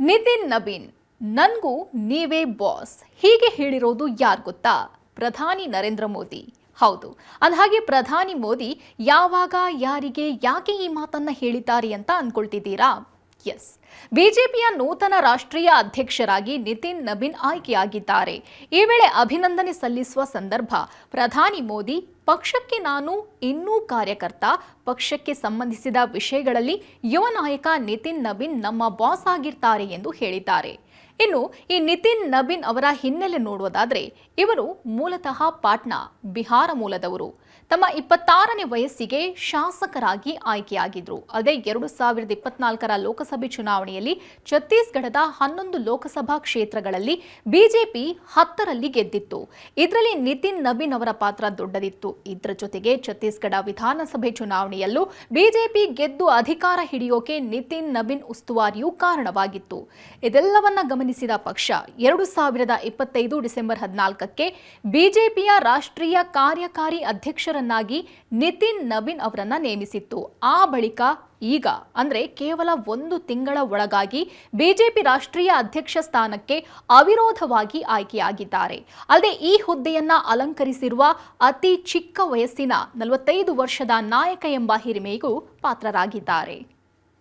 ನಿತಿನ್ ನಬೀನ್ ನನ್ಗೂ ನೀವೇ ಬಾಸ್ ಹೀಗೆ ಹೇಳಿರೋದು ಯಾರು ಗೊತ್ತಾ? ಪ್ರಧಾನಿ ನರೇಂದ್ರ ಮೋದಿ. ಹೌದು, ಅಂದಹಾಗೆ ಪ್ರಧಾನಿ ಮೋದಿ ಯಾವಾಗ, ಯಾರಿಗೆ, ಯಾಕೆ ಈ ಮಾತನ್ನ ಹೇಳಿದ್ದಾರೆ ಅಂತ ಅನ್ಕೊಳ್ತಿದ್ದೀರಾ? ಎಸ್, ಬಿಜೆಪಿಯ ನೂತನ ರಾಷ್ಟ್ರೀಯ ಅಧ್ಯಕ್ಷರಾಗಿ ನಿತಿನ್ ನಬೀನ್ ಆಯ್ಕೆಯಾಗಿದ್ದಾರೆ. ಈ ವೇಳೆ ಅಭಿನಂದನೆ ಸಲ್ಲಿಸುವ ಸಂದರ್ಭ ಪ್ರಧಾನಿ ಮೋದಿ, ಪಕ್ಷಕ್ಕೆ ನಾನು ಇನ್ನೂ ಕಾರ್ಯಕರ್ತ, ಪಕ್ಷಕ್ಕೆ ಸಂಬಂಧಿಸಿದ ವಿಷಯಗಳಲ್ಲಿ ಯುವ ನಾಯಕ ನಿತಿನ್ ನಬೀನ್ ನಮ್ಮ ಬಾಸ್ ಆಗಿರ್ತಾರೆ ಎಂದು ಹೇಳಿದ್ದಾರೆ. ಇನ್ನು ಈ ನಿತಿನ್ ನಬೀನ್ ಅವರ ಹಿನ್ನೆಲೆ ನೋಡುವುದಾದ್ರೆ, ಇವರು ಮೂಲತಃ ಪಾಟ್ನಾ, ಬಿಹಾರ ಮೂಲದವರು. ತಮ್ಮ 26ನೇ ವಯಸ್ಸಿಗೆ ಶಾಸಕರಾಗಿ ಆಯ್ಕೆಯಾಗಿದ್ರು. ಅದೇ 2024ರ ಲೋಕಸಭೆ ಚುನಾವಣೆಯಲ್ಲಿ ಛತ್ತೀಸ್ಗಢದ 11 ಲೋಕಸಭಾ ಕ್ಷೇತ್ರಗಳಲ್ಲಿ ಬಿಜೆಪಿ 10ರಲ್ಲಿ ಗೆದ್ದಿತ್ತು. ಇದರಲ್ಲಿ ನಿತಿನ್ ನಬೀನ್ ಅವರ ಪಾತ್ರ ದೊಡ್ಡದಿತ್ತು. ಇದರ ಜೊತೆಗೆ ಛತ್ತೀಸ್ಗಢ ವಿಧಾನಸಭೆ ಚುನಾವಣೆಯಲ್ಲೂ ಬಿಜೆಪಿ ಗೆದ್ದು ಅಧಿಕಾರ ಹಿಡಿಯೋಕೆ ನಿತಿನ್ ನಬೀನ್ ಉಸ್ತುವಾರಿಯೂ ಕಾರಣವಾಗಿತ್ತು. ಇದೆಲ್ಲವನ್ನ ಗಮನಿಸಿದ ಪಕ್ಷ 2025 ಡಿಸೆಂಬರ್ 14ಕ್ಕೆ ಬಿಜೆಪಿಯ ರಾಷ್ಟ್ರೀಯ ಕಾರ್ಯಕಾರಿ ಅಧ್ಯಕ್ಷರನ್ನಾಗಿ ನಿತಿನ್ ನಬೀನ್ ಅವರನ್ನ ನೇಮಿಸಿತ್ತು. ಆ ಬಳಿಕ ಈಗ ಅಂದ್ರೆ ಕೇವಲ 1 ತಿಂಗಳ ಒಳಗಾಗಿ ಬಿಜೆಪಿ ರಾಷ್ಟ್ರೀಯ ಅಧ್ಯಕ್ಷ ಸ್ಥಾನಕ್ಕೆ ಅವಿರೋಧವಾಗಿ ಆಯ್ಕೆಯಾಗಿದ್ದಾರೆ. ಅಲ್ಲದೆ ಈ ಹುದ್ದೆಯನ್ನ ಅಲಂಕರಿಸಿರುವ ಅತಿ ಚಿಕ್ಕ ವಯಸ್ಸಿನ 45 ವರ್ಷದ ನಾಯಕ ಎಂಬ ಹಿರಿಮೆಗೂ ಪಾತ್ರರಾಗಿದ್ದಾರೆ.